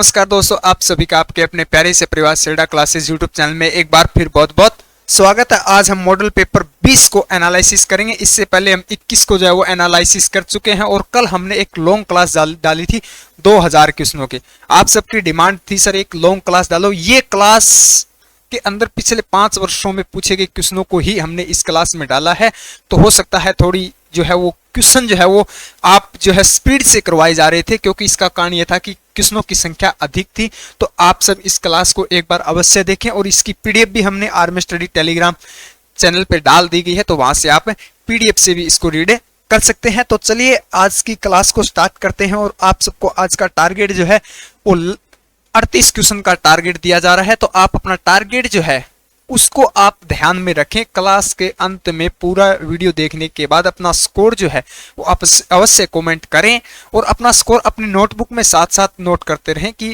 नमस्कार दोस्तों, आप सभी का आपके अपने प्यारे से परिवार सेल्डा क्लासेस यूट्यूब चैनल में एक बार फिर बहुत बहुत स्वागत है। आज हम मॉडल पेपर 20 को एनालिसिस करेंगे। इससे पहले हम 21 को जो है वो एनालिसिस कर चुके हैं और कल हमने एक लॉन्ग क्लास डाली थी 2000 क्वेश्चनों की। आप सबकी डिमांड थी सर एक लॉन्ग क्लास डालो। ये क्लास के अंदर पिछले 5 वर्षों में पूछे गए क्वेश्चनों को ही हमने इस क्लास में डाला है, तो हो सकता है थोड़ी जो है वो क्वेश्चन जो है वो आप जो है स्पीड से करवाए जा रहे थे, क्योंकि इसका कारण यह था कि क्वेश्चनों की संख्या अधिक थी। तो आप सब इस क्लास को एक बार अवश्य देखें और इसकी पीडीएफ भी हमने आर्मी स्टडी टेलीग्राम चैनल पे डाल दी गई है, तो वहां से आप पीडीएफ से भी इसको रीड कर सकते हैं। तो चलिए आज की क्लास को स्टार्ट करते हैं और आप सबको आज का टारगेट जो है वो 38 क्वेश्चन का टारगेट दिया जा रहा है। तो आप अपना टारगेट जो है उसको आप ध्यान में रखें। क्लास के अंत में पूरा वीडियो देखने के बाद अपना स्कोर जो है वो आप अवश्य कमेंट करें और अपना स्कोर अपनी नोटबुक में साथ साथ नोट करते रहें कि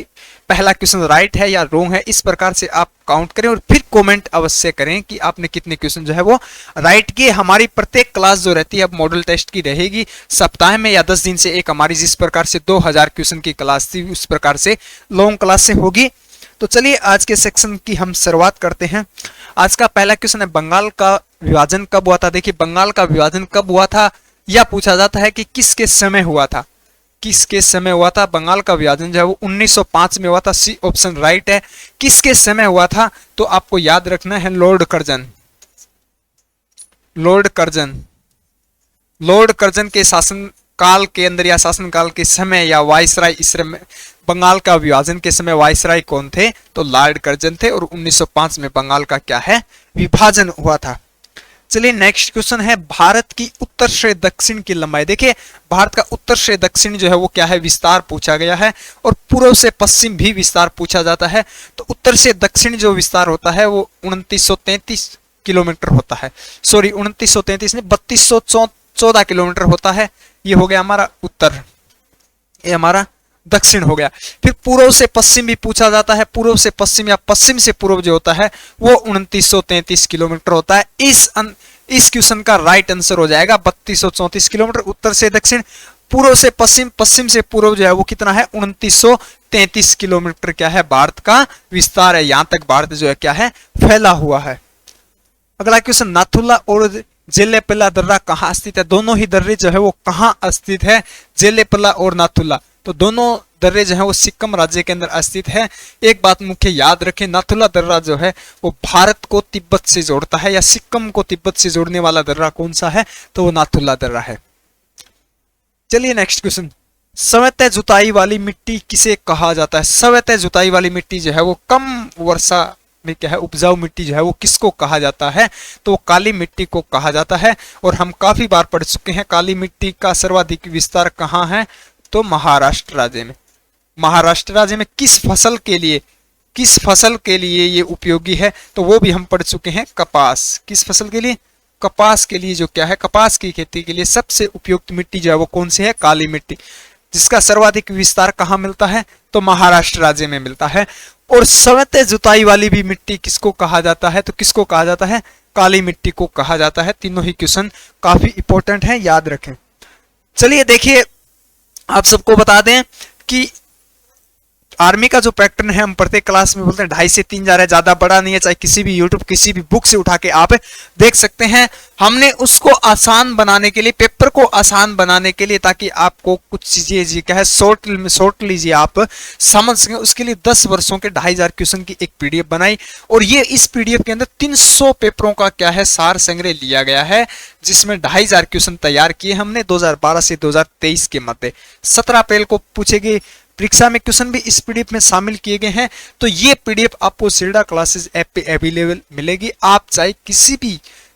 पहला क्वेश्चन राइट है या रॉन्ग है। इस प्रकार से आप काउंट करें और फिर कमेंट अवश्य करें कि आपने कितने क्वेश्चन जो है वो राइट किए। हमारी प्रत्येक क्लास जो रहती है अब मॉडल टेस्ट की रहेगी, सप्ताह में या 10 दिन से एक हमारी जिस प्रकार से 2000 क्वेश्चन की क्लास थी उस प्रकार से लॉन्ग क्लास से होगी। तो चलिए आज के सेक्शन की हम शुरुआत करते हैं। आज का पहला क्वेश्चन है बंगाल का विभाजन कब हुआ था। देखिए बंगाल का विभाजन कब हुआ था यह पूछा जाता है कि किसके समय हुआ था, किसके समय हुआ था। बंगाल का विभाजन जो है वो 1905 में हुआ था। सी ऑप्शन राइट है। किसके समय हुआ था तो आपको याद रखना है Lord Curzon. Lord Curzon, Lord Curzon के शासन काल के अंदर या शासन काल के समय या वायसराय, इस बंगाल का विभाजन के समय वायसराय कौन थे तो लॉर्ड कर्जन थे और 1905 में बंगाल का क्या है विभाजन हुआ था। चलिए नेक्स्ट क्वेश्चन है भारत की उत्तर से दक्षिण की लंबाई। देखिए भारत का उत्तर से दक्षिण जो है वो क्या है विस्तार पूछा गया है और पूर्व से पश्चिम भी विस्तार पूछा जाता है। तो उत्तर से दक्षिण जो विस्तार होता है वो 2933 किलोमीटर होता है। सॉरी 2933 नहीं 3214 किलोमीटर होता है। ये हो गया हमारा उत्तर, ये हमारा दक्षिण हो गया। फिर पूर्व से पश्चिम भी पूछा जाता है। पूर्व से पश्चिम या पश्चिम से पूर्व जो होता है वो 2933 किलोमीटर होता है। इस क्वेश्चन का राइट आंसर हो जाएगा 3234 किलोमीटर। उत्तर से दक्षिण, पूर्व से पश्चिम, पश्चिम से पूर्व जो है वो कितना है 2933 किलोमीटर क्या है भारत का विस्तार है। यहां तक भारत जो है क्या है फैला हुआ है। अगला क्वेश्चन नाथुला और जेलेपल्ला दर्रा कहाँ स्थित है। दोनों ही दर्रे जो है वो कहाँ स्थित है, जेलेपल्ला और नाथुला। तो दोनों दर्रे जो है वो सिक्किम राज्य के अंदर स्थित है। एक बात मुख्य याद रखें, नाथुला दर्रा जो है वो भारत को तिब्बत से जोड़ता है या सिक्किम को तिब्बत से जोड़ने वाला दर्रा कौन सा है तो वो नाथुला दर्रा है। चलिए नेक्स्ट क्वेश्चन, सवैतः जुताई वाली मिट्टी किसे कहा जाता है। सवैतः जुताई वाली मिट्टी जो है वो कम वर्षा में क्या है उपजाऊ मिट्टी जो है वो किसको कहा जाता है तो वो काली मिट्टी को कहा जाता है। और हम काफी बार पढ़ चुके हैं काली मिट्टी का सर्वाधिक विस्तार कहाँ है तो महाराष्ट्र राज्य में। महाराष्ट्र राज्य में किस फसल के लिए ये उपयोगी है तो वो भी हम पढ़ चुके हैं कपास। किस फसल के लिए, कपास के लिए जो क्या है कपास की खेती के लिए सबसे उपयुक्त मिट्टी जो है वो कौन सी है काली मिट्टी, जिसका सर्वाधिक विस्तार कहाँ मिलता है तो महाराष्ट्र राज्य में मिलता है। और सवैतः जुताई वाली भी मिट्टी किसको कहा जाता है तो किसको कहा जाता है काली मिट्टी को कहा जाता है। तीनों ही क्वेश्चन काफी इंपॉर्टेंट है, याद रखें। चलिए देखिए आप सबको बता दें कि आर्मी का जो पैटर्न है हम प्रत्येक क्लास में बोलते हैं 2.5 से 3 जा रहा है, ज्यादा बड़ा नहीं है। चाहे किसी भी यूट्यूब किसी भी बुक से उठा के आप देख सकते हैं। हमने उसको आसान बनाने के लिए, पेपर को आसान बनाने के लिए, ताकि आपको कुछ चीजें क्या है शॉर्ट लीजिए आप समझ सकें, उसके लिए 10 वर्षों के 2500 क्वेश्चन की एक पीडीएफ बनाई। और ये इस पीडीएफ के अंदर 300 पेपरों का क्या है सार संग्रह लिया गया है, जिसमें 2500 क्वेश्चन तैयार किए हमने 2012 से 2023 के मध्य। 17 अप्रैल को पूछे गए परीक्षा में क्वेश्चन भी इस पीडीएफ में शामिल किए गए हैं। तो ये पीडीएफ आपको सेल्डा क्लासेस ऐप पे अवेलेबल मिलेगी। आप चाहे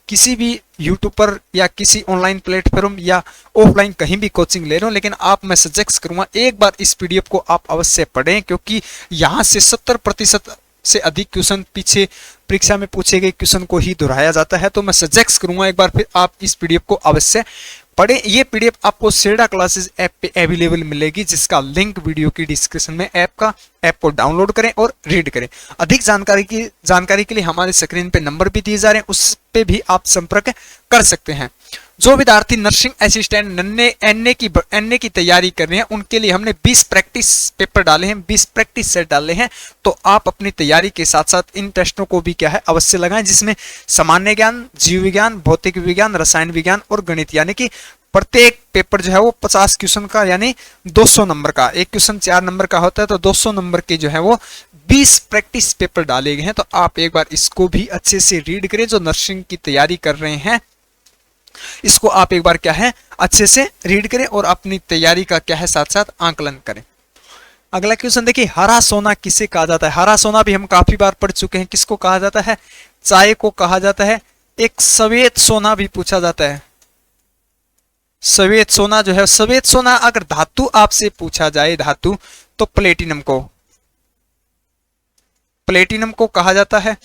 किसी भी यूट्यूब पर या किसी ऑनलाइन प्लेटफॉर्म या ऑफलाइन कहीं भी कोचिंग ले रहे हो, लेकिन आप मैं सजेस्ट करूंगा एक बार इस पीडीएफ को आप अवश्य पढ़ें, क्योंकि यहाँ से 70% से अधिक क्वेश्चन पीछे परीक्षा में पूछे गए क्वेश्चन को ही दोहराया जाता है। तो मैं सजेस्ट करूंगा एक बार फिर आप इस पीडीएफ को अवश्य पढ़ें। ये पीडीएफ आपको सेल्डा क्लासेस ऐप पे अवेलेबल मिलेगी, जिसका लिंक वीडियो की डिस्क्रिप्शन में ऐप को डाउनलोड करें और रीड करें। अधिक जानकारी के लिए हमारे स्क्रीन पे नंबर भी दिए जा रहे हैं, उस पे भी आप संपर्क कर सकते हैं। जो विद्यार्थी नर्सिंग असिस्टेंट एनए की तैयारी कर रहे हैं उनके लिए हमने 20 प्रैक्टिस पेपर डाले हैं, 20 प्रैक्टिस सेट डाले हैं। तो आप अपनी तैयारी के साथ साथ इन टेस्टों को भी क्या है अवश्य लगाएं, जिसमें सामान्य ज्ञान, जीव विज्ञान, भौतिक विज्ञान, रसायन विज्ञान और गणित, यानी कि प्रत्येक पेपर जो है वो 50 क्वेश्चन का यानी 200 नंबर का, एक क्वेश्चन 4 नंबर का होता है, तो 200 नंबर के जो है वो 20 प्रैक्टिस पेपर डाले गए हैं। तो आप एक बार इसको भी अच्छे से रीड करें, जो नर्सिंग की तैयारी कर रहे हैं इसको आप एक बार क्या है अच्छे से रीड करें और अपनी तैयारी का क्या है साथ साथ आंकलन करें। अगला क्वेश्चन देखिए, हरा सोना किसे कहा जाता है? हरा सोना भी हम काफी बार पढ़ चुके हैं। किसको कहा जाता है? चाय को कहा जाता है। एक सफेद सोना भी पूछा जाता है। सफेद सोना जो है, सफेद सोना अगर धातु आपसे पूछा जाए धातु, तो प्लेटिनम को कहा जाता है।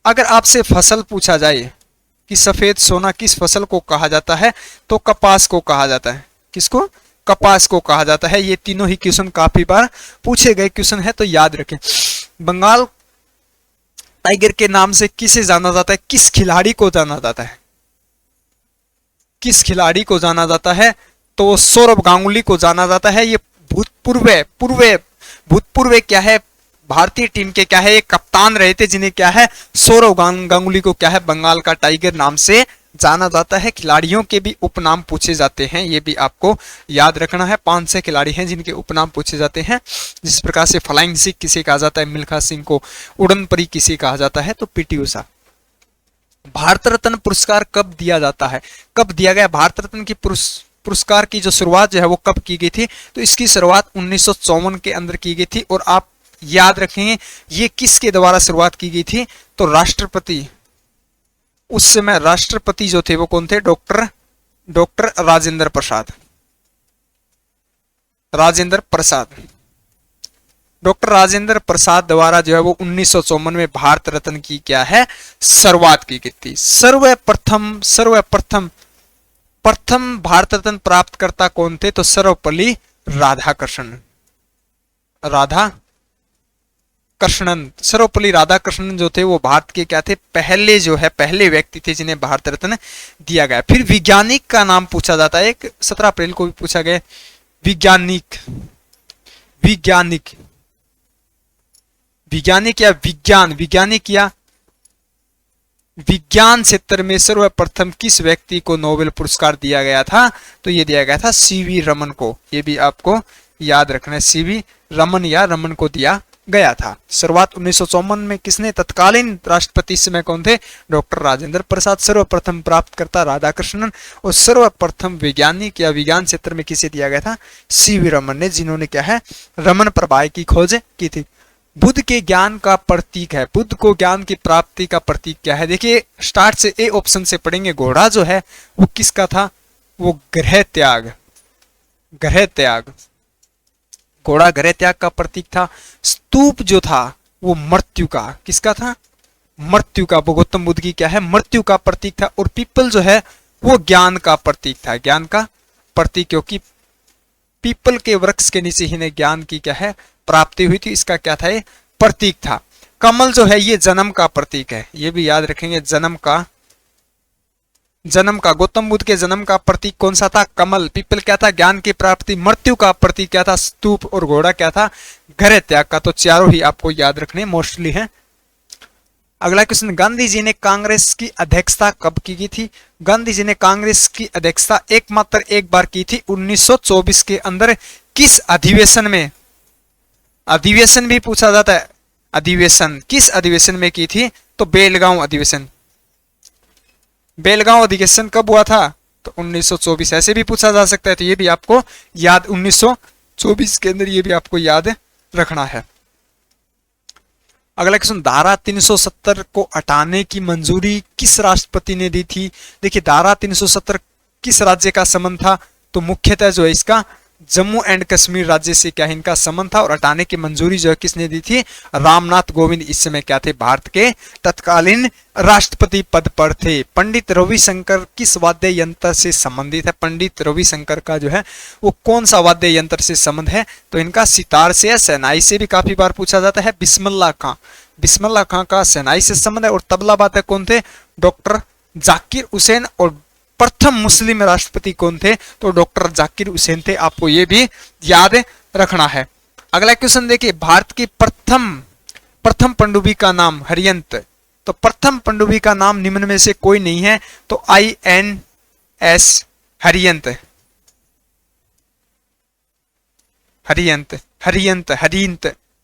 अगर आपसे फसल पूछा जाए कि सफेद सोना किस फसल को कहा जाता है, तो कपास को कहा जाता है। किसको? कपास को कहा जाता है। ये तीनों ही क्वेश्चन काफी बार पूछे गए क्वेश्चन है, तो याद रखें। बंगाल टाइगर के नाम से किसे जाना जाता है? किस खिलाड़ी को जाना जाता है? किस खिलाड़ी को जाना जाता है? तो सौरव गांगुली को जाना जाता है। ये भूतपूर्व क्या है भारतीय टीम के क्या है ये कप्तान रहे थे, जिन्हें क्या है सौरव गांगुली को क्या है बंगाल का टाइगर नाम से जाना जाता है। खिलाड़ियों के भी उपनाम पूछे जाते हैं, ये भी आपको याद रखना है। 5-6 खिलाड़ी हैं जिनके उपनाम पूछे जाते हैं। जिस प्रकार से फ्लाइंग सिख किसे कहा जाता है, मिल्खा सिंह को उड़न परी किसे कहा जाता है, तो पीटी उषा। भारत रत्न पुरस्कार कब दिया जाता है? कब दिया गया? भारत रत्न की पुरस्कार की जो शुरुआत जो है वो कब की गई थी? तो इसकी शुरुआत 1954 के अंदर की गई थी। और आप याद रखेंगे ये किसके द्वारा शुरुआत की गई थी? तो राष्ट्रपति, उस समय राष्ट्रपति जो थे वो कौन थे? डॉक्टर राजेंद्र प्रसाद। डॉक्टर राजेंद्र प्रसाद द्वारा जो है वो 1954 में भारत रत्न की क्या है शुरुआत की गई थी। सर्वप्रथम भारत रत्न प्राप्त करता कौन थे? तो सर्वपल्ली सर्वपल्ली राधाकृष्णन जो थे वो भारत के क्या थे? पहले व्यक्ति थे जिन्हें भारत रत्न दिया गया। फिर वैज्ञानिक का नाम पूछा जाता है, एक 17 अप्रैल को भी पूछा गया। विज्ञान क्षेत्र में सर्वप्रथम किस व्यक्ति को नोबेल पुरस्कार दिया गया था? तो ये दिया गया था सीवी रमन को। ये भी आपको याद रखना है, सीवी रमन को दिया गया था। शुरुआत 1954 में किसने? तत्कालीन राष्ट्रपति समय कौन थे? डॉक्टर राजेंद्र प्रसाद। सर्वप्रथम प्राप्तकर्ता राधाकृष्णन। और सर्वप्रथम वैज्ञानिक या विज्ञान क्षेत्र में किसे दिया गया था? सीवी रमन ने, जिन्होंने क्या है रमन प्रवाह की खोज की थी। बुद्ध के ज्ञान का प्रतीक है। बुद्ध को ज्ञान की प्राप्ति का प्रतीक क्या है? देखिए स्टार्ट से ए ऑप्शन से पढ़ेंगे। घोड़ा जो है वो किसका था? वो गृह त्याग। घोड़ा गृह त्याग का प्रतीक था। स्तूप जो था वो मृत्यु का, किसका था? मृत्यु का। गौतम बुद्ध की क्या है? मृत्यु का प्रतीक था। और पीपल जो है वो ज्ञान का प्रतीक था। ज्ञान का प्रतीक, क्योंकि पीपल के वृक्ष के नीचे ही ज्ञान की क्या है प्राप्ति हुई थी। इसका क्या था? ये प्रतीक था। कमल जो है ये जन्म का प्रतीक है। ये भी याद रखेंगे, जन्म का गौतम बुद्ध के जन्म का प्रतीक कौन सा था? कमल। पीपल क्या था? ज्ञान की प्राप्ति। मृत्यु का प्रतीक क्या था? स्तूप। और घोड़ा क्या था? गृह त्याग का। तो चारों ही आपको याद रखने मोस्टली है। अगला क्वेश्चन, गांधी जी ने कांग्रेस की अध्यक्षता कब की गई थी? गांधी जी ने कांग्रेस की अध्यक्षता एकमात्र एक बार की थी 1924 के अंदर। किस अधिवेशन में? अधिवेशन भी पूछा जाता है। अधिवेशन किस अधिवेशन में की थी? तो बेलगांव अधिवेशन। बेलगांव अधिवेशन कब हुआ था? तो 1924। ऐसे भी पूछा जा सकता है, तो ये भी आपको याद 1924 के अंदर ये भी आपको याद रखना है। अगला क्वेश्चन, धारा 370 को हटाने की मंजूरी किस राष्ट्रपति ने दी थी? देखिए धारा 370 किस राज्य का संबंध था? तो मुख्यतः जो है इसका जम्मू एंड कश्मीर राज्य से क्या इनका संबंध था। और हटाने की मंजूरी जो है किसने दी थी? रामनाथ कोविंद इस समय क्या थे? भारत के तत्कालीन राष्ट्रपति पद पर थे। पंडित रविशंकर किस वाद्य यंत्र से संबंधित है? पंडित रविशंकर का जो है वो कौन सा वाद्य यंत्र से संबंध है? तो इनका सितार से या शहनाई से भी काफी बार पूछा जाता है। बिस्मिल्लाह खां का शहनाई से संबंध है। और तबला वादक कौन थे? डॉक्टर जाकिर हुसैन। और प्रथम मुस्लिम राष्ट्रपति कौन थे? तो डॉक्टर जाकिर हुसैन थे। आपको ये भी याद रखना है। अगला क्वेश्चन देखिए, भारत की प्रथम पनडुब्बी का नाम हरियंत। तो प्रथम पनडुब्बी का नाम निम्न में से कोई नहीं है, तो INS हरियंत। हरियंत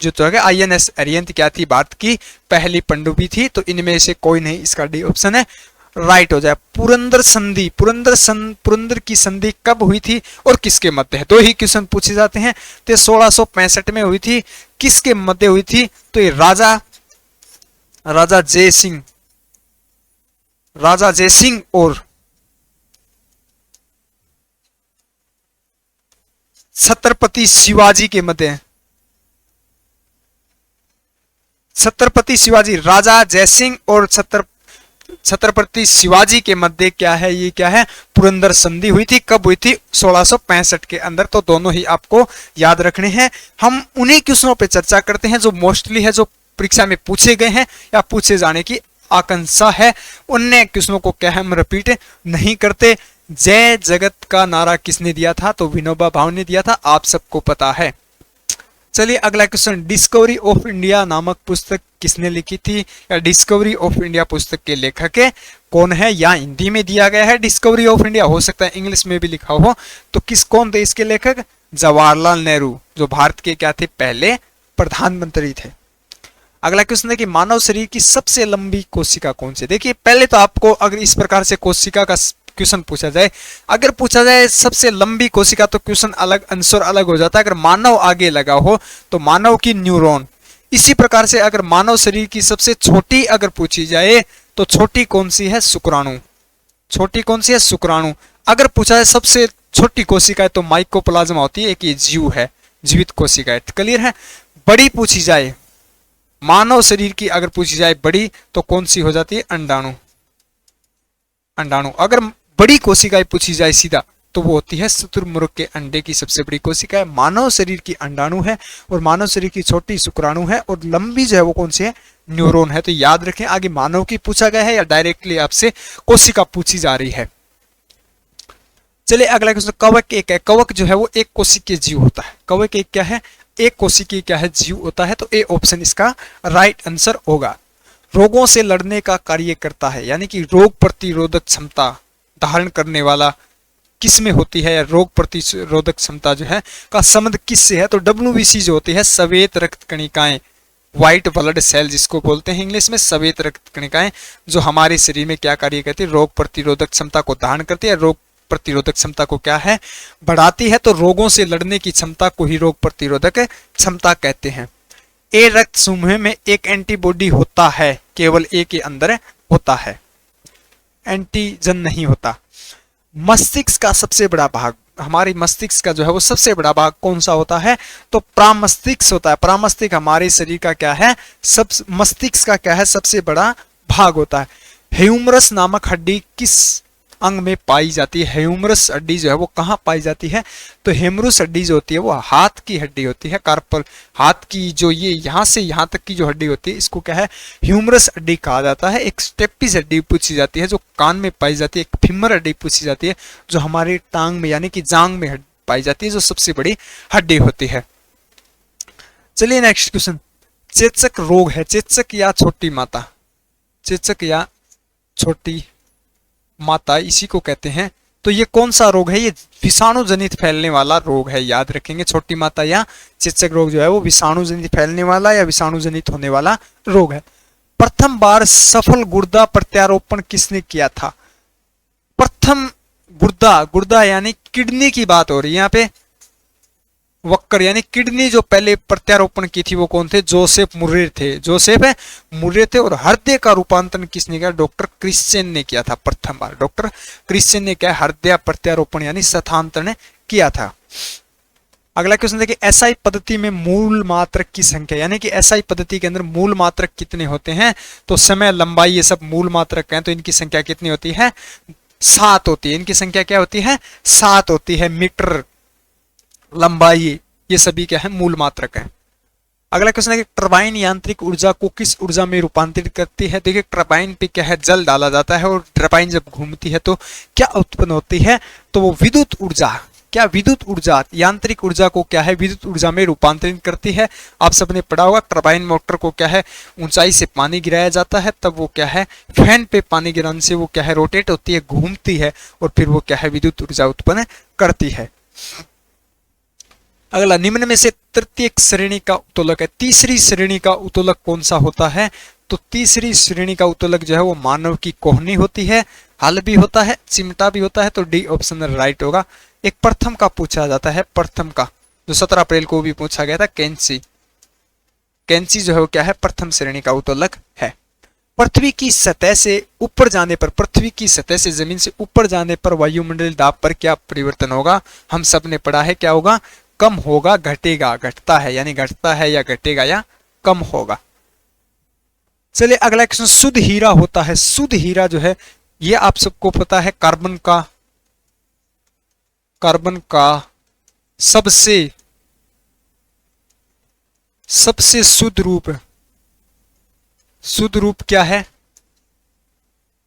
जो तो है INS हरियंत क्या थी? भारत की पहली पनडुब्बी थी। तो इनमें से कोई नहीं, इसका डी ऑप्शन है राइट हो जाए। पुरंदर की संधि कब हुई थी और किसके मध्य है? दो ही क्वेश्चन पूछे जाते हैं। तो 1665 में हुई थी, किसके मध्य हुई थी? तो ये राजा जय सिंह और छत्रपति शिवाजी के मध्य। छत्रपति शिवाजी, राजा जयसिंह और छत्रपति शिवाजी के मध्य क्या है? ये क्या है? पुरंदर संधि हुई थी। कब हुई थी? 1665 के अंदर। तो दोनों ही आपको याद रखने हैं। हम उन्हीं क्वेश्चनों पे चर्चा करते हैं जो मोस्टली है, जो परीक्षा में पूछे गए हैं या पूछे जाने की आकांक्षा है। उन क्वेश्चनों को क्या है, हम रिपीट नहीं करते। जय जगत का नारा किसने दिया था? तो विनोबा भावे ने दिया था, आप सबको पता है। चलिए अगला क्वेश्चन, डिस्कवरी ऑफ इंडिया नामक पुस्तक किसने लिखी थी? या डिस्कवरी ऑफ इंडिया पुस्तक के लेखक कौन है? या हिंदी में दिया गया है डिस्कवरी ऑफ इंडिया, हो सकता है इंग्लिश में भी लिखा हो। तो कौन थे इसके लेखक? जवाहरलाल नेहरू, जो भारत के क्या थे? पहले प्रधानमंत्री थे। अगला क्वेश्चन है कि मानव शरीर की सबसे लंबी कोशिका कौन सी? देखिए पहले तो आपको अगर इस प्रकार से कोशिका का क्वेश्चन पूछा जाए, अगर पूछा जाए सबसे लंबी कोशिका, तो क्वेश्चन अलग, आंसर अलग हो जाता है। अगर मानव आगे लगा हो तो मानव की न्यूरॉन। इसी प्रकार से अगर मानव शरीर की सबसे छोटी अगर पूछी जाए तो छोटी कौन सी है? शुक्राणु। छोटी कौन सी है? शुक्राणु। अगर पूछा जाए सबसे छोटी कोशिका है तो माइकोप्लाज्मा होती है, एक ये जीव है, जीवित कोशिका है। क्लियर है? बड़ी पूछी जाए, मानव शरीर की अगर पूछी जाए बड़ी, तो कौन सी हो जाती है? अंडाणु। अगर बड़ी कोशिकाएं पूछी जाए सीधा, तो वो होती है शुतुरमुर्ग के अंडे की सबसे बड़ी कोशिका है। मानव शरीर की अंडाणु है और मानव शरीर की छोटी शुक्राणु है, और लंबी जो है वो कौन सी है? न्यूरॉन है। तो याद रखें, आगे मानव की पूछा गया है या डायरेक्टली आपसे कोशिका पूछी जा रही है। चलिए अगला क्वेश्चन, कवक एक है। कवक जो है वो एक कोशिकीय जीव होता है। कवक एक क्या है? एक कोशिकीय क्या है? जीव होता है। तो ए ऑप्शन इसका राइट आंसर होगा। रोगों से लड़ने का कार्य करता है, यानी कि रोग प्रतिरोधक क्षमता धारण करने वाला किस में होती है? या रोग प्रतिरोधक क्षमता जो है का संबंध किससे है? तो WBC जो होती है, श्वेत रक्त कणिकाएं, व्हाइट ब्लड सेल जिसको बोलते हैं इंग्लिश में, श्वेत रक्त कणिकाएं, जो हमारे शरीर में क्या कार्य करती है? रोग प्रतिरोधक क्षमता को धारण करती है। रोग प्रतिरोधक क्षमता को क्या है? बढ़ाती है। तो रोगों से लड़ने की क्षमता को ही रोग प्रतिरोधक क्षमता कहते हैं। ए रक्त समूह में एक एंटीबॉडी होता है, केवल ए के अंदर होता है, एंटीजन नहीं होता। मस्तिष्क का सबसे बड़ा भाग, हमारी मस्तिष्क का जो है वो सबसे बड़ा भाग कौन सा होता है? तो प्रामस्तिष्क होता है। प्रामस्तिष्क हमारे शरीर का क्या है? मस्तिष्क का क्या है? सबसे बड़ा भाग होता है। ह्यूमरस नामक हड्डी किस अंग में पाई जाती है? ह्यूमरस हड्डी जो है वो कहाँ पाई जाती है? तो ह्यूमरस हड्डी जो होती है वो हाथ की हड्डी होती है। कार्पल, हाथ की जो ये यहाँ से यहाँ तक की जो हड्डी होती है, इसको क्या है? ह्यूमरस हड्डी कहा जाता है। एक स्टेपिस हड्डी पूछी जाती है जो कान में पाई जाती है। एक फीमर हड्डी पूछी जाती है जो हमारी टांग में यानी कि जांग में पाई जाती है, जो सबसे बड़ी हड्डी होती है। चलिए नेक्स्ट क्वेश्चन, चेचक रोग है। चेचक या छोटी माता, चेचक या छोटी माता इसी को कहते हैं। तो ये कौन सा रोग है? ये विषाणु जनित फैलने वाला रोग है। याद रखेंगे, छोटी माता या चेचक रोग जो है वो विषाणु जनित फैलने वाला या विषाणु जनित होने वाला रोग है। प्रथम बार सफल गुर्दा प्रत्यारोपण किसने किया था? प्रथम गुर्दा यानी किडनी की बात हो रही है यहाँ पे। वक्कर यानी किडनी जो पहले प्रत्यारोपण की थी वो कौन थे? जोसेफ मुर्रे थे। और हृदय का रूपांतरण किसने किया? डॉक्टर क्रिश्चियन ने किया था प्रथम बार। डॉक्टर क्रिश्चियन ने क्या हृदय प्रत्यारोपण यानी स्थानांतरण किया था। अगला क्वेश्चन देखिए, एसआई पद्धति में मूल मात्रक की संख्या, यानी कि एसआई पद्धति के अंदर मूल मात्रक कितने होते हैं? तो समय, लंबाई, ये सब मूल मात्रक हैं। तो इनकी संख्या कितनी होती है? 7 होती है। इनकी संख्या क्या होती है? 7 होती है। मीटर, लंबाई, ये सभी क्या है? मूल मात्रक है। अगला क्वेश्चन है कि टरबाइन यांत्रिक ऊर्जा को किस ऊर्जा में रूपांतरित करती है। देखिए टरबाइन पे क्या है, जल डाला जाता है और टरबाइन जब घूमती है तो क्या उत्पन्न होती है, तो वो विद्युत ऊर्जा, क्या विद्युत ऊर्जा यांत्रिक ऊर्जा को क्या है विद्युत ऊर्जा में रूपांतरित करती है। आप सबने पढ़ा होगा टरबाइन मोटर को क्या है ऊंचाई से पानी गिराया जाता है, तब वो क्या है फैन पे पानी गिराने से वो क्या है रोटेट होती है, घूमती है और फिर वो क्या है विद्युत ऊर्जा उत्पन्न करती है। अगला, निम्न में से तृतीयक श्रेणी का उत्तोलक है, तीसरी श्रेणी का उत्तोलक कौन सा होता है, तो तीसरी श्रेणी का उत्तोलक जो है वो मानव की कोहनी होती है, हल भी होता है, चिमटा भी होता है, तो डी ऑप्शन राइट होगा। एक प्रथम का पूछा जाता है, प्रथम का जो 17 अप्रैल को भी पूछा गया था, कैंची, कैंची जो है वो क्या है प्रथम श्रेणी का उत्तोलक है। पृथ्वी की सतह से ऊपर जाने पर, पृथ्वी की सतह से जमीन से ऊपर जाने पर वायुमंडलीय दाब पर क्या परिवर्तन होगा, हम सब ने पढ़ा है क्या होगा, कम होगा, घटेगा, घटता है, यानी घटता है या घटेगा या कम होगा। चलिए अगला क्वेश्चन, शुद्ध हीरा होता है, शुद्ध हीरा जो है ये आप सबको पता है कार्बन सबसे शुद्ध रूप क्या है,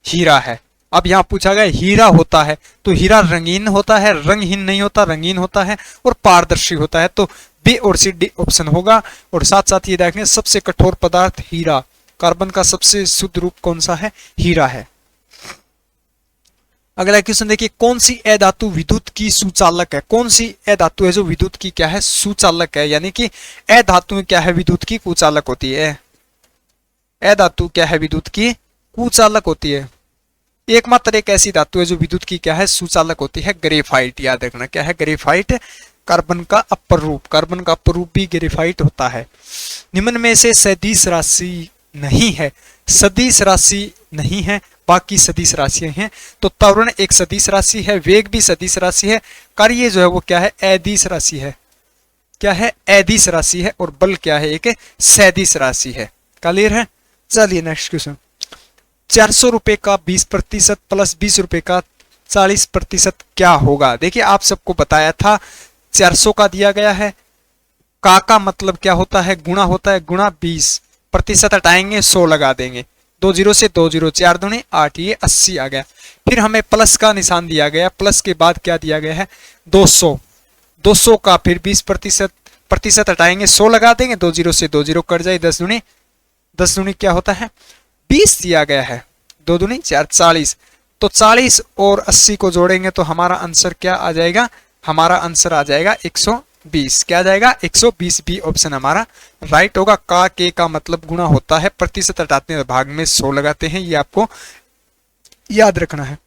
हीरा है। अब यहां पूछा गया हीरा होता है, तो हीरा रंगीन होता है, रंगहीन नहीं होता, रंगीन होता है और पारदर्शी होता है, तो बी और सी डी ऑप्शन होगा। और साथ साथ ये देखें सबसे कठोर पदार्थ हीरा, कार्बन का सबसे शुद्ध रूप कौन सा है, हीरा है। अगला क्वेश्चन देखिए, कौन सी अधातु विद्युत की सुचालक है, कौन सी अधातु है जो विद्युत की क्या है सुचालक है, यानी कि अधातु क्या है विद्युत की कुचालक होती है, अधातु क्या है विद्युत की कुचालक होती है। एकमात्र एक ऐसी धातु है जो विद्युत की क्या है सुचालक होती है, ग्रेफाइट, याद रखना क्या है ग्रेफाइट, कार्बन का अपर रूप, कार्बन का अपर रूप भी ग्रेफाइट होता है। निम्न में से सदिश राशि नहीं है, सदिश राशि नहीं है, बाकी सदिश राशियां हैं, तो त्वरण एक सदिश राशि है, वेग भी सदिश राशि है, कार्य जो है वो क्या है अदिश राशि है, क्या है अदिश राशि है, और बल क्या है एक सदिश राशि है। क्लियर है। चलिए नेक्स्ट क्वेश्चन, 400 रुपए का 20% प्लस 20 रुपए का 40% क्या होगा। देखिए आप सबको बताया था 400 का दिया गया है, का मतलब क्या होता है गुणा होता है, गुणा 20, प्रतिशत हटाएंगे 100 लगा देंगे, 2 जीरो से 2 जीरो, 4 दूनी 8, ये 80 आ गया। फिर हमें प्लस का निशान दिया गया, प्लस के बाद क्या दिया गया है 200, 200 का फिर 20% हटाएंगे 100 लगा देंगे, 2 जीरो से 2 जीरो कट जाए, 10 दूनी क्या होता है 20 दिया गया है, 2 दूनी 4, 40, तो 40 और 80 को जोड़ेंगे तो हमारा आंसर क्या आ जाएगा, हमारा आंसर आ जाएगा 120, क्या आ जाएगा 120, बी ऑप्शन हमारा राइट होगा। का मतलब गुणा होता है, प्रतिशत हटाते हैं भाग में 100 लगाते हैं, ये आपको याद रखना है।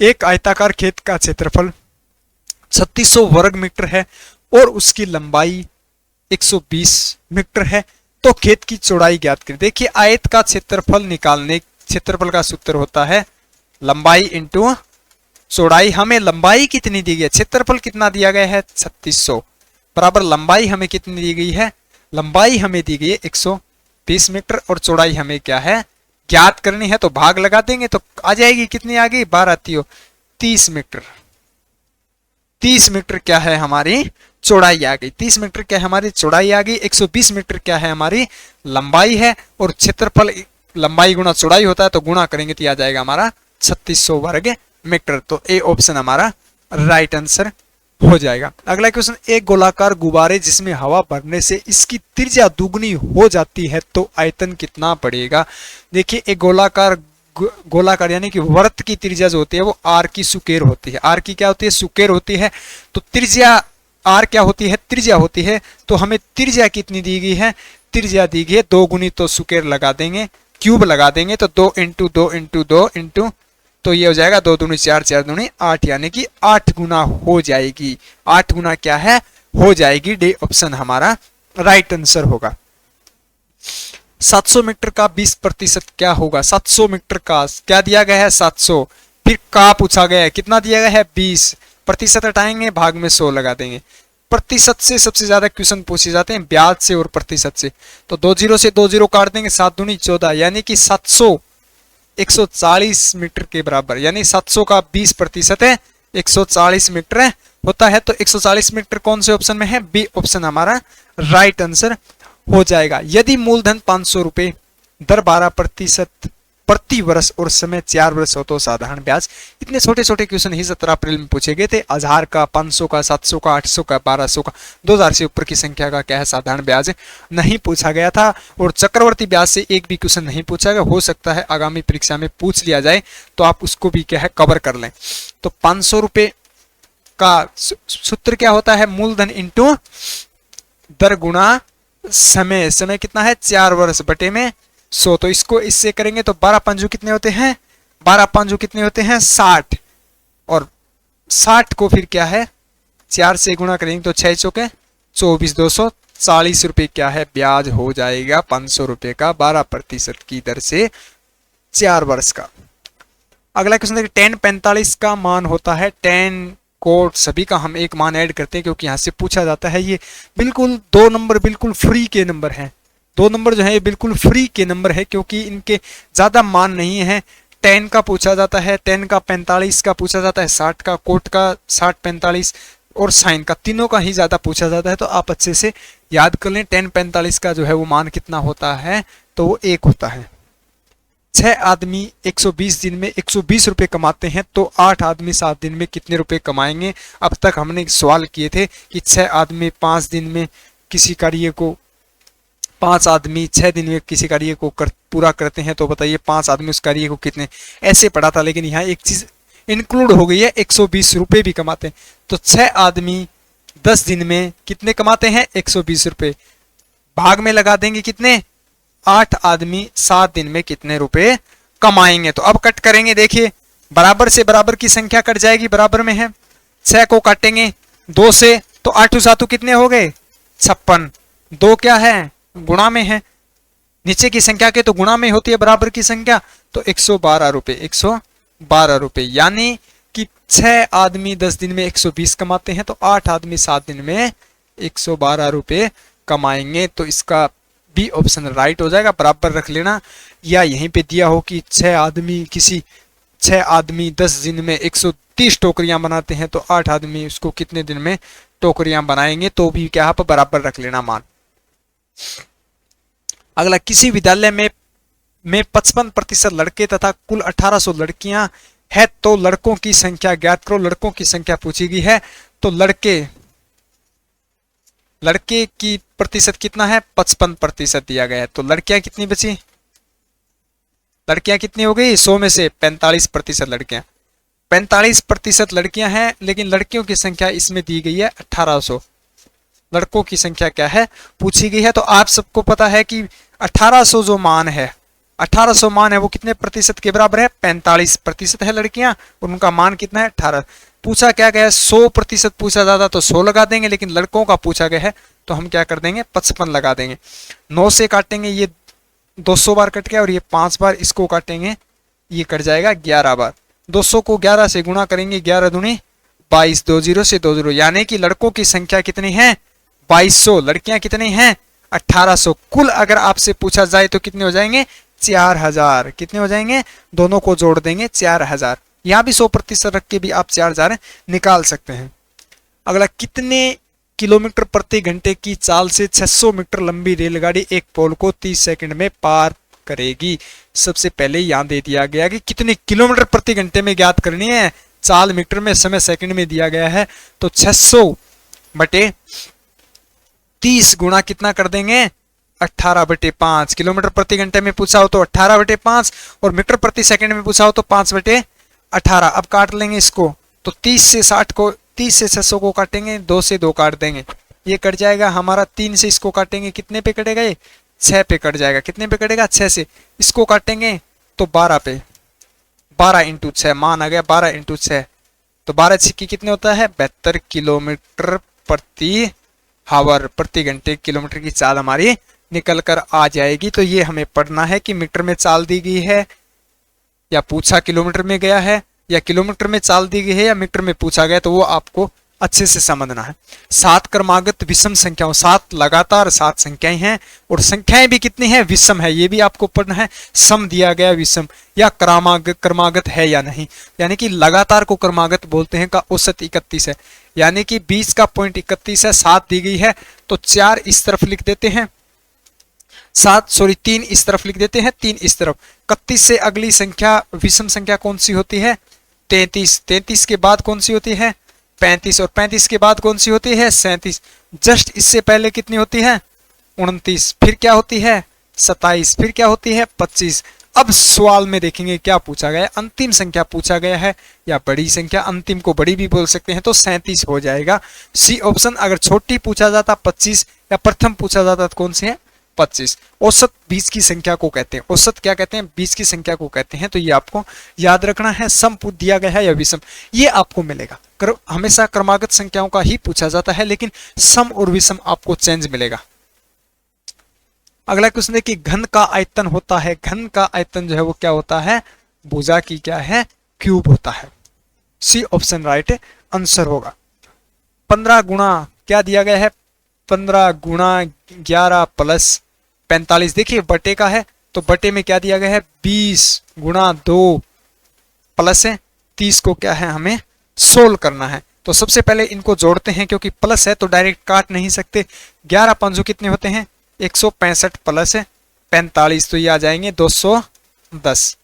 एक आयताकार खेत का क्षेत्रफल 3600 वर्ग मीटर है और उसकी लंबाई 120 मीटर है, तो खेत की चौड़ाई ज्ञात करें। देखिए आयत का क्षेत्रफल निकालने, क्षेत्रफल का सूत्र होता है लंबाई इंटू चौड़ाई। हमें लंबाई कितनी दी गई है, क्षेत्रफल कितना दिया गया है 3600, बराबर लंबाई हमें कितनी दी गई है, लंबाई हमें दी गई है 120 मीटर और चौड़ाई हमें क्या है ज्ञात करनी है, तो भाग लगा देंगे तो आ जाएगी, कितनी आ गई 12 आती हो 30 मीटर, 30 मीटर क्या है हमारी चौड़ाई आ गई, 30 मीटर क्या है हमारी चौड़ाई आ गई, 120 मीटर क्या है हमारी लंबाई है, और क्षेत्रफल लंबाई गुणा चौड़ाई होता है, तो गुणा करेंगे तो आ जाएगा हमारा 3600 वर्ग मीटर, तो ए ऑप्शन हमारा राइट आंसर हो जाएगा। अगला क्वेश्चन, एक गोलाकार गुब्बारे जिसमें हवा भरने से इसकी त्रिज्या दुगनी हो जाती है तो आयतन कितना बढ़ेगा। देखिए एक गोलाकार यानी कि वृत्त की त्रिज्या जो होती है वो आर की सुकेर होती है, आर की क्या होती है सुकेर होती है, तो त्रिज्या आर क्या होती है त्रिज्या होती है, तो हमें त्रिज्या कितनी दी गई है, त्रिज्या दी गई है 2 गुनी, तो सुकेर लगा देंगे, क्यूब लगा देंगे, तो 2 इंटू 2 इंटू 2 इंटू, तो ये हो जाएगा 2 दूनी 4, 4 दूनी 8, यानी कि 8 गुना हो जाएगी, 8 गुना क्या है हो जाएगी, डी ऑप्शन हमारा राइट आंसर होगा। 700 मीटर का 20% क्या होगा, 700 मीटर का क्या दिया गया है 700, फिर का पूछा गया है कितना दिया गया है 20, प्रतिशत हटाएंगे भाग में 100 लगा देंगे। प्रतिशत से सबसे ज्यादा क्वेश्चन पूछे जाते हैं ब्याज से और प्रतिशत से, तो 2 जीरो से 2 जीरो काट देंगे, 7 दूनी 14, यानी कि 700 140 मीटर के बराबर, यानी 700 का 20% है 140 मीटर होता है, तो 140 मीटर कौन से ऑप्शन में है, बी ऑप्शन हमारा राइट आंसर हो जाएगा। यदि मूलधन 500 रुपए, दर 12% प्रति वर्ष और समय 4 वर्ष हो तो साधारण ब्याज। इतने छोटे छोटे क्वेश्चन ही 17 अप्रैल में पूछे गए थे। 1000 का, 500 का, 700 का, 800 का, 1200 का, 2000 से ऊपर की संख्या का क्या है साधारण ब्याज नहीं पूछा गया था। और चक्रवर्ती ब्याज से एक भी क्वेश्चन नहीं पूछा गया। हो सकता है आगामी परीक्षा में पूछ लिया जाए तो आप उसको भी क्या है कवर कर लें। तो 500 रुपए का सूत्र क्या होता है, मूलधन इंटू दर गुणा समय। समय कितना है 4 वर्ष बटे में 100। तो इसको इससे करेंगे तो 12 पंजू कितने होते हैं, 12 पंजू कितने होते हैं 60। और 60 को फिर क्या है 4 से गुणा करेंगे तो 6 चौके 24, 240 रुपए क्या है ब्याज हो जाएगा 500 रुपए का 12% की दर से 4 वर्ष का। अगला क्वेश्चन देखिए, tan 45 का मान होता है tan कोट सभी का हम एक मान ऐड करते हैं क्योंकि यहां से पूछा जाता है। ये बिल्कुल 2 नंबर बिल्कुल फ्री के नंबर हैं। 2 नंबर जो है ये बिल्कुल फ्री के नंबर है क्योंकि इनके ज्यादा मान नहीं है। tan का पूछा जाता है, tan का 45 का पूछा जाता है, 60 का, कोट का 60, 45 और साइन का, तीनों का ही ज्यादा पूछा जाता है। तो आप अच्छे से याद कर लें tan 45 का जो है वो मान कितना होता है, तो वो 1 होता है। 6 आदमी 120 दिन में 120 रुपए कमाते हैं तो 8 आदमी 7 दिन में कितने रुपए कमाएंगे। अब तक हमने सवाल किए थे कि 6 आदमी 5 दिन में किसी कार्य को, 5 आदमी 6 दिन में किसी कार्य को पूरा करते हैं तो बताइए 5 आदमी उस कार्य को कितने, ऐसे पढ़ा था। लेकिन यहाँ एक चीज इंक्लूड हो गई है, 120 रुपए भी कमाते हैं। तो 6 आदमी 10 दिन में कितने कमाते हैं 120 रुपए, भाग में लगा देंगे कितने 8 आदमी 7 दिन में कितने रुपए कमाएंगे। तो अब कट करेंगे, देखिए बराबर से बराबर की संख्या कट जाएगी, बराबर में है। 6 को काटेंगे 2 से तो 8 7 कितने हो गए 56। 2 क्या है गुणा में है, नीचे की संख्या के तो गुणा में होती है बराबर की संख्या। तो 112 रुपए, 112 रुपए। यानी कि 6 आदमी 10 दिन में 120 कमाते हैं तो 8 आदमी 7 दिन में 112 रुपए कमाएंगे। तो इसका बी ऑप्शन राइट हो जाएगा, बराबर रख लेना। या यहीं पे दिया हो कि 6 आदमी 10 दिन में 130 टोकरियां बनाते हैं तो 8 आदमी उसको कितने दिन में टोकरियां बनाएंगे, तो भी क्या आप बराबर रख लेना मान। अगला, किसी विद्यालय में 55% लड़के तथा कुल 1800 लड़कियां है तो लड़कों की संख्या ज्ञात करो। लड़कों की संख्या पूछी गई है तो लड़के की प्रतिशत कितना है 55% दिया गया है। तो लड़कियां कितनी बची, लड़कियां कितनी हो गई 100 में से 45% लड़कियां, 45% लड़कियां हैं। लेकिन लड़कियों की संख्या इसमें दी गई है 1800, लड़कों की संख्या क्या है पूछी गई है। तो आप सबको पता है कि 1800 जो मान है, 1800 मान है वो कितने प्रतिशत के बराबर है 45% है लड़कियां और उनका मान कितना है 18। पूछा क्या गया है 100% पूछा जाता तो 100 लगा देंगे, लेकिन लड़कों का पूछा गया है तो हम क्या कर देंगे 55 लगा देंगे। 9 से काटेंगे ये 200 बार कट गया और ये 5 बार, इसको काटेंगे ये कट जाएगा 11 बार। 200 को 11 से गुणा करेंगे, 11 दूनी 22, 20 से 20, यानी कि लड़कों की संख्या कितनी है 2200, लड़कियां कितनी हैं 1800। कुल अगर आपसे पूछा जाए तो कितने हो जाएंगे 4000, कितने हो जाएंगे, दोनों को जोड़ देंगे 4000। यहां भी 100% रख के भी आप 4000 निकाल सकते हैं। अगला, कितने किलोमीटर प्रति घंटे की चाल से 600 मीटर लंबी रेलगाड़ी एक पोल को 30 सेकंड में पार करेगी। सबसे पहले यहां दे दिया गया कि कितने किलोमीटर प्रति घंटे में ज्ञात करनी है, चाल मीटर में, समय सेकंड में दिया गया है। तो 600 बटे 30 गुणा कितना कर देंगे 18/5। किलोमीटर प्रति घंटे में पूछा हो तो 18/5 और मीटर प्रति सेकंड में पूछा हो तो 5/18। अब काट लेंगे इसको, तो 30 से 600 को काटेंगे, 2 से 2 काट देंगे, ये कट जाएगा हमारा। 3 से इसको काटेंगे, कितने पे कटेगा ये 6 पे कट जाएगा। कितने पे कटेगा 6 से, इसको काटेंगे तो 12 पे, 12 × 6 मान आ गया 12 × 6। तो 12 छिक्की कितने होता है 72 किलोमीटर प्रति हावर, प्रति घंटे किलोमीटर की चाल हमारी निकल कर आ जाएगी। तो ये हमें पढ़ना है कि मीटर में चाल दी गई है या पूछा किलोमीटर में गया है, या किलोमीटर में चाल दी गई है या मीटर में पूछा गया, तो वो आपको अच्छे से समझना है। 7 क्रमागत विषम संख्याओं, 7 लगातार 7 संख्याएं हैं और संख्याएं भी कितनी हैं विषम है, ये भी आपको पढ़ना है। सम दिया गया विषम या क्रमागत है या नहीं, यानी कि लगातार को क्रमागत बोलते हैं। का औसत 31 है, यानी कि 20 का 0.31 है, 7 दी गई है तो 4 इस तरफ लिख देते हैं 3 इस तरफ लिख देते हैं, 3 इस तरफ। 31 से अगली संख्या विषम संख्या कौन सी होती है? 33। 33 के बाद कौन सी होती है? 35। और 35 के बाद कौन सी होती है? 37। जस्ट इससे पहले कितनी होती है? 29। फिर क्या होती है? 27। फिर क्या होती है? 25। अब सवाल में देखेंगे क्या पूछा गया है। अंतिम संख्या पूछा गया है या बड़ी संख्या, अंतिम को बड़ी भी बोल सकते हैं, तो 37 हो जाएगा सी ऑप्शन। अगर छोटी पूछा जाता 25 या प्रथम पूछा जाता तो कौन सी है? 25। औसत बीच की संख्या को कहते हैं। औसत क्या कहते हैं? बीच की संख्या को कहते हैं। तो ये आपको याद रखना है। सम दिया गया है या विषम, ये आपको मिलेगा। हमेशा क्रमागत संख्याओं का ही पूछा जाता है, लेकिन सम और विषम आपको चेंज मिलेगा। अगला क्वेश्चन देखिए, घन का आयतन होता है। घन का आयतन जो है वो क्या होता है? भुजा की क्या है? क्यूब होता है। सी ऑप्शन राइट आंसर होगा। 15 गुणा क्या दिया गया है? 15 गुणा 11 प्लस 45। देखिए बटे का है तो बटे में क्या दिया गया है? 20 गुणा 2 प्लस है 30 को क्या है हमें सोल्व करना है। तो सबसे पहले इनको जोड़ते हैं, क्योंकि प्लस है तो डायरेक्ट काट नहीं सकते। 11 5 कितने होते हैं? 165 प्लस 45 तो ये आ जाएंगे 210।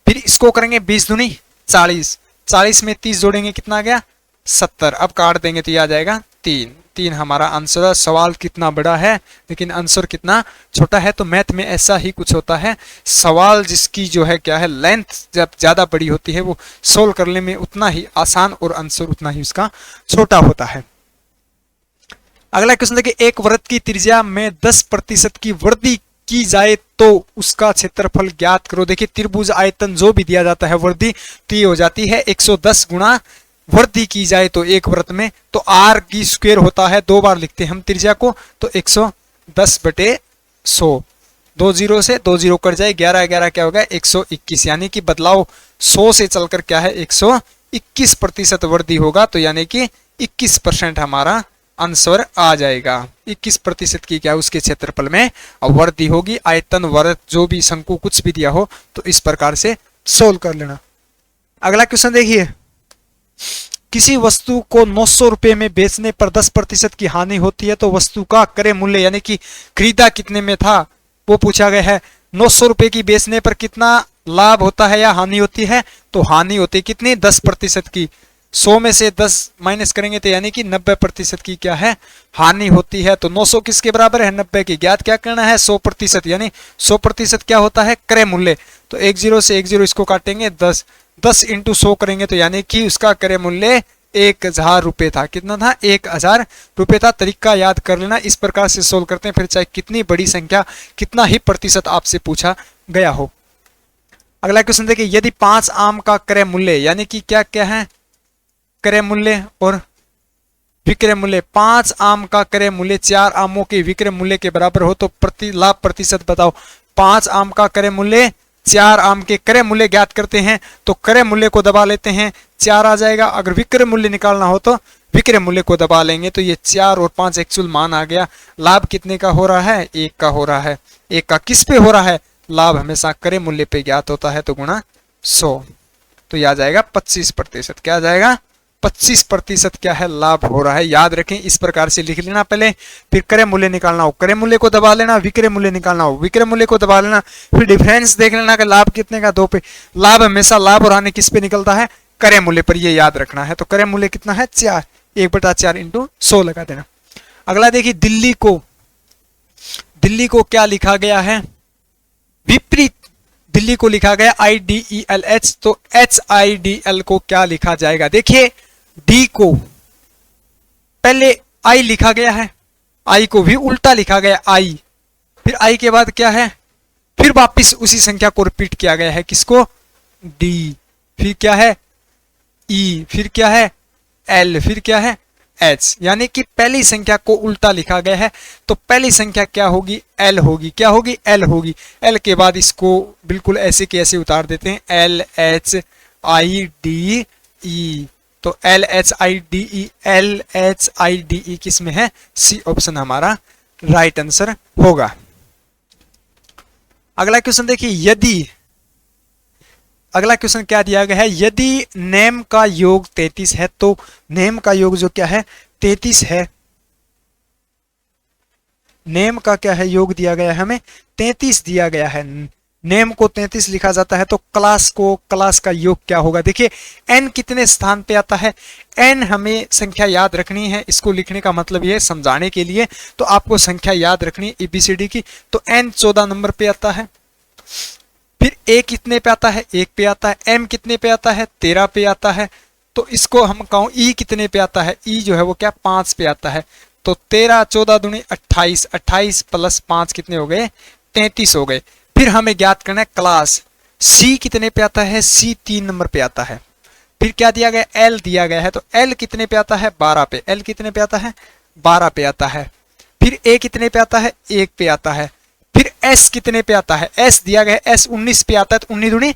फिर इसको करेंगे 20 दूनी 40। 40 में 30 जोड़ेंगे कितना आ गया? 70। अब काट देंगे तो ये आ जाएगा 3। 3 हमारा आंसर है। सवाल कितना बड़ा है लेकिन आंसर कितना छोटा है। तो मैथ में ऐसा ही कुछ होता है। सवाल जिसकी जो है क्या है लेंथ जब ज्यादा बड़ी होती है वो सोल्व करने में उतना ही आसान और आंसर उतना ही उसका छोटा होता है। अगला क्वेश्चन देखिए, एक वृत्त की त्रिज्या में 10% की वृद्धि की जाए तो उसका क्षेत्रफल ज्ञात करो। देखिए त्रिभुज आयतन जो भी दिया जाता है वृद्धि तो ये हो जाती है 110 गुणा वृद्धि की जाए तो एक वृत्त में तो आर की स्क्वायर होता है। 2 बार लिखते हैं हम त्रिज्या को, तो 110/100। 2 0 से 2 0 कट जाए, 11 11 क्या होगा? 121। यानी कि बदलाव 100 से चलकर क्या है 121% वृद्धि होगा। तो यानी कि 21% हमारा आंसर आ जाएगा। 21% की क्या उसके क्षेत्रफल में वृद्धि होगी। आयतन वृत्त जो भी शंकु कुछ भी दिया हो तो इस प्रकार से सोल्व कर लेना। अगला क्वेश्चन देखिए, किसी वस्तु को 900 रुपए में बेचने पर 10% की हानि होती है तो वस्तु का क्रय मूल्य यानी कि खरीदा कितने में था वो पूछा गया है। 900 रुपए की बेचने पर कितना लाभ होता है या हानि होती है? तो हानि होती है कितनी? 10% की। 100 में से 10 माइनस करेंगे तो यानी कि 90% की क्या है हानि होती है। तो 900 किसके बराबर है? 90 की। ज्ञात क्या करना है? 100%। यानी 100% क्या होता है? क्रय मूल्य। तो 1 0 से 1 0 इसको काटेंगे 10 × 100 करेंगे तो यानी कि उसका क्रय मूल्य 1000 रुपए था। कितना था? 1000 रुपए था। तरीका याद कर लेना। इस प्रकार से सोल्व करते हैं, फिर चाहे कितनी बड़ी संख्या कितना ही प्रतिशत आपसे पूछा गया हो। अगला क्वेश्चन देखिए, यदि 5 आम का क्रय मूल्य यानी कि क्या क्या है क्रय मूल्य और विक्रय मूल्य, 5 आम का क्रय मूल्य 4 आमों के विक्रय मूल्य के बराबर हो तो लाभ प्रतिशत बताओ। 5 आम का क्रय मूल्य 4 आम के क्रय मूल्य ज्ञात करते हैं तो क्रय मूल्य को दबा लेते हैं, 4 आ जाएगा। अगर विक्रय मूल्य निकालना हो तो विक्रय मूल्य को दबा लेंगे तो ये 4 और 5 एक्चुअल मान आ गया। लाभ कितने का हो रहा है? 1 का हो रहा है। 1 का किस पे हो रहा है? लाभ हमेशा क्रय मूल्य पे ज्ञात होता है तो गुणा 100 तो यह आ जाएगा 25%। क्या आ जाएगा? 25% क्या है लाभ हो रहा है। याद रखें, इस प्रकार से लिख लेना पहले, फिर क्रय मूल्य निकालना हो, क्रय मूल्य को दबा लेना, विक्रय मूल्य निकालना हो, विक्रय मूल्य को दबा लेना, फिर डिफरेंस देख लेना कि लाभ कितने का 2 पे। लाभ हमेशा लाभ और हानि किस पे निकलता है? क्रय मूल्य पर। ये याद रखना है। तो क्रय मूल्य कितना है? 4। 1/4 × 100 लगा देना। अगला देखिए, दिल्ली को क्या लिखा गया है? विपरीत। दिल्ली को लिखा गया IDELH तो HIDL को क्या लिखा जाएगा? देखिए डी को पहले आई लिखा गया है, आई को भी उल्टा लिखा गया आई, फिर आई के बाद क्या है? फिर वापिस उसी संख्या को रिपीट किया गया है। किसको? डी। फिर क्या है? ई। फिर क्या है? एल। फिर क्या है? एच। यानी कि पहली संख्या को उल्टा लिखा गया है तो पहली संख्या क्या होगी? एल होगी। क्या होगी? एल होगी। एल के बाद इसको बिल्कुल ऐसे के ऐसे उतार देते हैं, LHIDE। तो LHIDE, LHIDE किस में है? सी ऑप्शन हमारा राइट आंसर होगा। अगला क्वेश्चन देखिए, यदि अगला क्वेश्चन क्या दिया गया है? यदि नेम का योग 33 है तो नेम का योग जो क्या है? 33 है। नेम का क्या है योग दिया गया है हमें 33 दिया गया है, नेम को 33 लिखा जाता है, तो क्लास का योग क्या होगा? देखिए n कितने स्थान पे आता है, n हमें संख्या याद रखनी है, इसको लिखने का मतलब ये है समझाने के लिए, तो आपको संख्या याद रखनी है ABCD की, तो n 14 नंबर पे आता है। फिर a कितने पे आता है? 1 पे आता है। m कितने पे आता है? 13 पे आता है। तो इसको हम कहूं e कितने पे आता है? e जो है वो क्या 5 पे आता है। तो 13 14 दूनी 28, 28 प्लस 5 कितने हो गए? 33 हो गए। फिर हमें ज्ञात करना है क्लास, c कितने पे आता है? c 3 नंबर पे आता है। फिर क्या दिया गया? l दिया गया है, तो l कितने पे आता है? 12 पे। l कितने पे आता है? 12 पे आता है। फिर a कितने पे आता है? 1 पे आता है। फिर s कितने पे आता है? s दिया गया है, s 19 पे आता है, तो 19 दूनी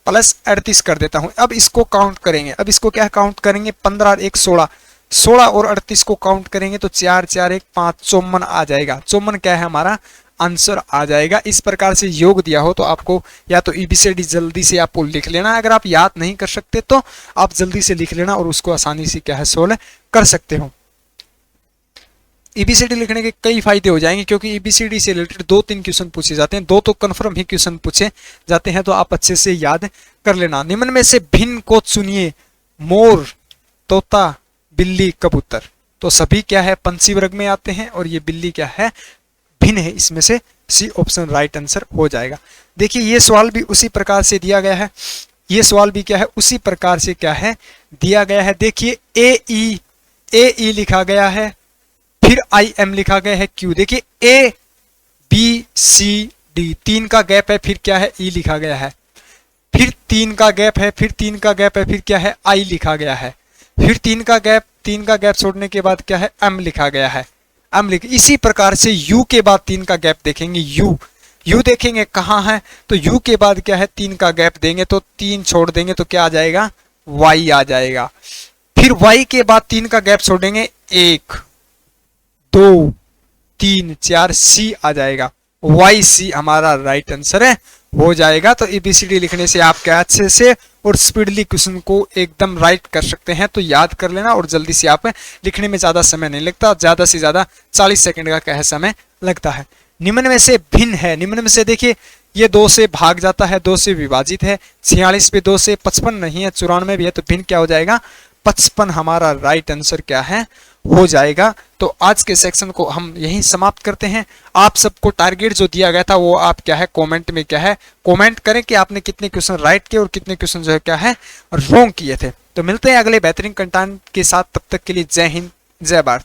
प्लस 38 कर देता हूं। अब इसको काउंट करेंगे, अब इसको क्या काउंट करेंगे? 15 और 1 16, 16 और 38 को काउंट करेंगे तो 4 4 1 5 54 आ जाएगा। 54 क्या है हमारा आंसर आ जाएगा। इस प्रकार से योग दिया हो तो आपको या तो ABCD जल्दी से आपको लिख लेना, अगर आप याद नहीं कर सकते तो आप जल्दी से लिख लेना और उसको आसानी से क्या है सोल्व कर सकते हो। ABCD लिखने के कई फायदे हो जाएंगे, क्योंकि ABCD से रिलेटेड 2-3 क्वेश्चन पूछे जाते हैं, 2 तो कन्फर्म ही क्वेश्चन पूछे जाते हैं, तो आप अच्छे से याद कर लेना। निम्न में से भिन्न को चुनिए, मोर, तोता, बिल्ली, कबूतर। तो सभी क्या है पंछी वर्ग में आते हैं और ये बिल्ली क्या है भिन्न है, इसमें से सी ऑप्शन राइट आंसर हो जाएगा। देखिए ये सवाल भी उसी प्रकार से दिया गया है, ये सवाल भी क्या है उसी प्रकार से क्या है दिया गया है। देखिए ए ई लिखा गया है, फिर IM लिखा गया है Q। देखिए ABCD 3 का गैप है, फिर क्या है E लिखा गया है, फिर 3 का गैप है, फिर 3 का गैप है, फिर क्या है I लिखा गया है, फिर 3 का गैप छोड़ने के बाद क्या है M लिखा गया है, इसी प्रकार से U के बाद 3 का गैप देखेंगे, U देखेंगे कहाँ है, तो U के बाद क्या है 3 का गैप देंगे तो 3 छोड़ देंगे तो क्या आ जाएगा Y आ जाएगा। फिर Y के बाद 3 का गैप छोड़ेंगे 1 2 3 4 C आ जाएगा, YC हमारा राइट आंसर है हो जाएगा। तो ABCD लिखने से आप क्या अच्छे से और स्पीडली क्वेश्चन को एकदम राइट कर सकते हैं, तो याद कर लेना और जल्दी से आप लिखने में ज्यादा समय नहीं लगता, ज्यादा से ज्यादा 40 सेकंड का क्या समय लगता है। निम्न में से भिन्न है, निम्न में से देखिए ये 2 से भाग जाता है, 2 से विभाजित है, 46 पे 2 से 55 नहीं है, 94 भी है, तो भिन्न क्या हो जाएगा 55 हमारा राइट आंसर क्या है हो जाएगा। तो आज के सेक्शन को हम यहीं समाप्त करते हैं। आप सबको टारगेट जो दिया गया था वो आप क्या है कमेंट में क्या है कमेंट करें कि आपने कितने क्वेश्चन राइट किए और कितने क्वेश्चन जो है क्या है रॉन्ग किए थे। तो मिलते हैं अगले बेहतरीन कंटेंट के साथ, तब तक के लिए जय हिंद जय भारत।